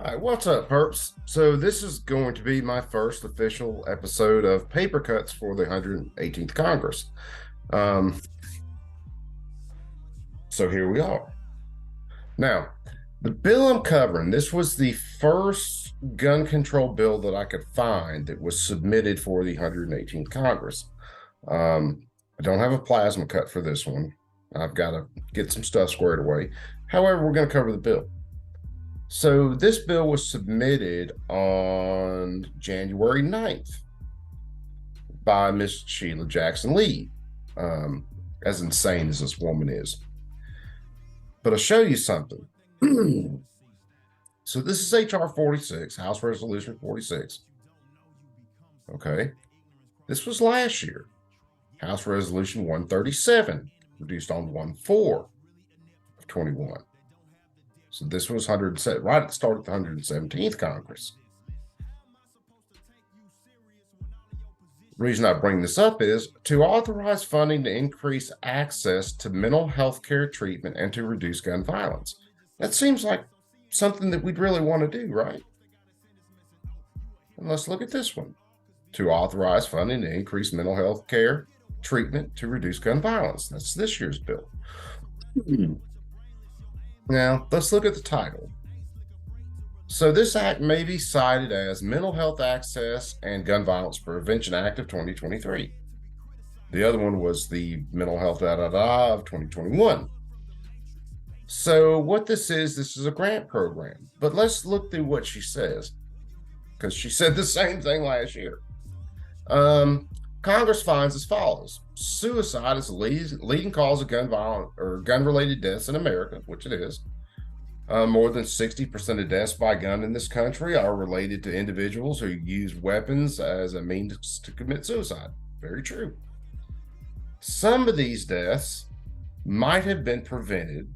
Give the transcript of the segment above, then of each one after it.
Right, what's up, perps? So this is going to be my first official episode of Paper Cuts for the 118th Congress. Um, so here we are. Now, the bill I'm covering, this was the first gun control bill that I could find that was submitted for the 118th Congress. I don't have a plasma cut for this one. I've got to get some stuff squared away. However, we're going to cover the bill. So this bill was submitted on January 9th by Miss Sheila Jackson Lee, as insane as this woman is. But I'll show you something. So this is HR 46, House Resolution 46. Okay. This was last year. House Resolution 137, reduced on 1/4 of 21. So this was right at the start of the 117th Congress. The reason I bring this up is to authorize funding to increase access to mental health care treatment and to reduce gun violence. That seems like something that we'd really want to do, right? And let's look at this one. To authorize funding to increase mental health care treatment to reduce gun violence. That's this year's bill. Now, let's look at the title. So this act may be cited as Mental Health Access and Gun Violence Prevention Act of 2023. The other one was the Mental Health of 2021. So what this is a grant program. But let's look through what she says, because she said the same thing last year. Congress finds as follows. Suicide is the leading cause of gun violence or gun-related deaths in America, which it is. More than 60% of deaths by gun in this country are related to individuals who use weapons as a means to commit suicide. Very true. Some of these deaths might have been prevented.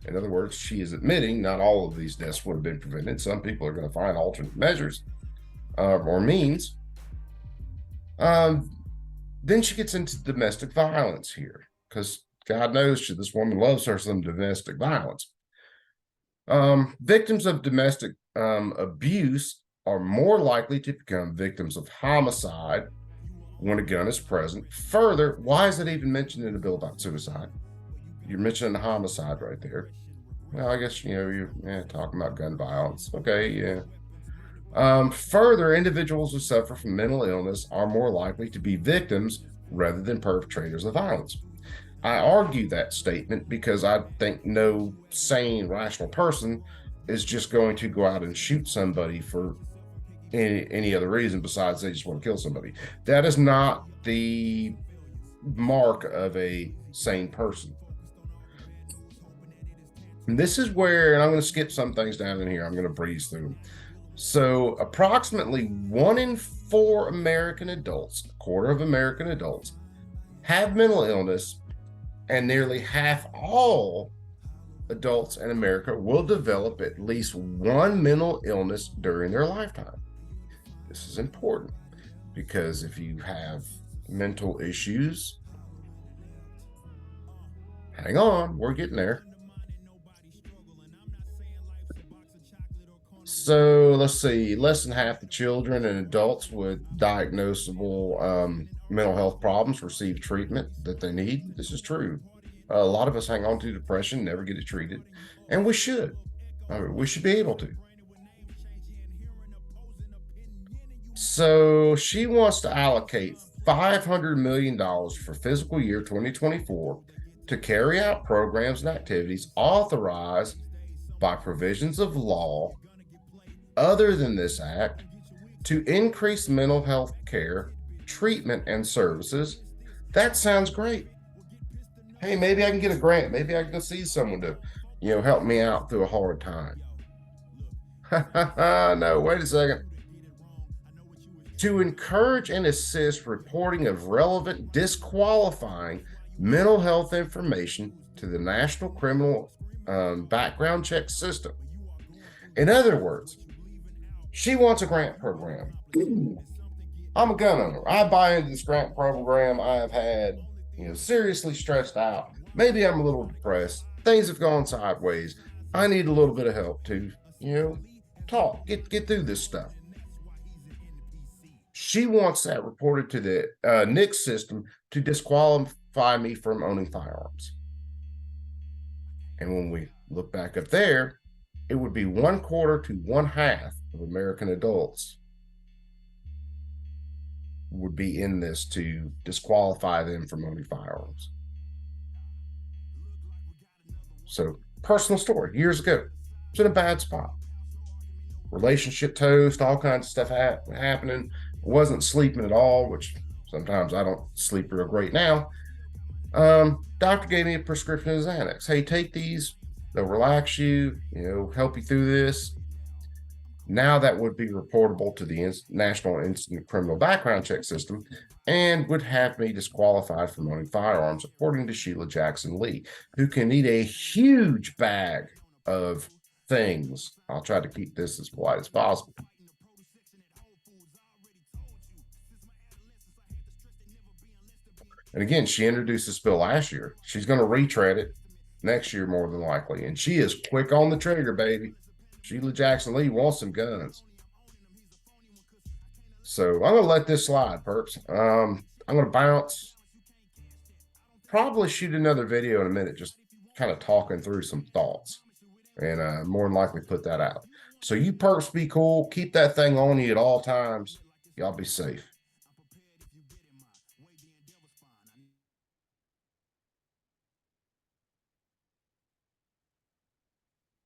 In other words, she is admitting not all of these deaths would have been prevented. Some people are going to find alternate measures or means. Then she gets into domestic violence here, because God knows this woman loves her some domestic violence. Victims of domestic abuse are more likely to become victims of homicide when a gun is present. Further, why is it even mentioned in a bill about suicide? You're mentioning homicide right there. Well, I guess, you're talking about gun violence. Okay, yeah. Further, individuals who suffer from mental illness are more likely to be victims rather than perpetrators of violence. I argue that statement because I think no sane, rational person is just going to go out and shoot somebody for any other reason besides they just want to kill somebody. That is not the mark of a sane person. And this is where, and I'm going to skip some things down in here. I'm going to breeze through them. So approximately 1 in 4 American adults, a quarter of American adults, have mental illness, and nearly half all adults in America will develop at least one mental illness during their lifetime. This is important because if you have mental issues, hang on, we're getting there. So let's see, less than half the children and adults with diagnosable mental health problems receive treatment that they need. This is true. A lot of us hang on to depression, never get it treated, and we should. We should be able to. So she wants to allocate $500 million for fiscal year 2024 to carry out programs and activities authorized by provisions of law other than this act to increase mental health care, treatment, and services. That sounds great. Hey, maybe I can get a grant. Maybe I can see someone to, help me out through a hard time. No, wait a second. To encourage and assist reporting of relevant disqualifying mental health information to the National Criminal Background Check System. In other words, she wants a grant program. I'm a gun owner. I buy into this grant program. I have had, seriously stressed out. Maybe I'm a little depressed. Things have gone sideways. I need a little bit of help to, Talk, get through this stuff. She wants that reported to the NICS system to disqualify me from owning firearms. And when we look back up there, it would be 1/4 to 1/2 of American adults would be in this to disqualify them from owning firearms. So, personal story, years ago, was in a bad spot. Relationship toast, all kinds of stuff happening. Wasn't sleeping at all, which sometimes I don't sleep real great now. Doctor gave me a prescription of Xanax. Hey, take these. They'll relax you, help you through this. Now that would be reportable to the National Instant Criminal Background Check System and would have me disqualified from owning firearms, according to Sheila Jackson Lee, who can eat a huge bag of things. I'll try to keep this as polite as possible. And again, she introduced this bill last year. She's going to retread it next year, more than likely. And she is quick on the trigger, baby. Sheila Jackson Lee wants some guns. So I'm going to let this slide, perps. I'm going to bounce. Probably shoot another video in a minute, just kind of talking through some thoughts. And more than likely put that out. So you perps be cool. Keep that thing on you at all times. Y'all be safe.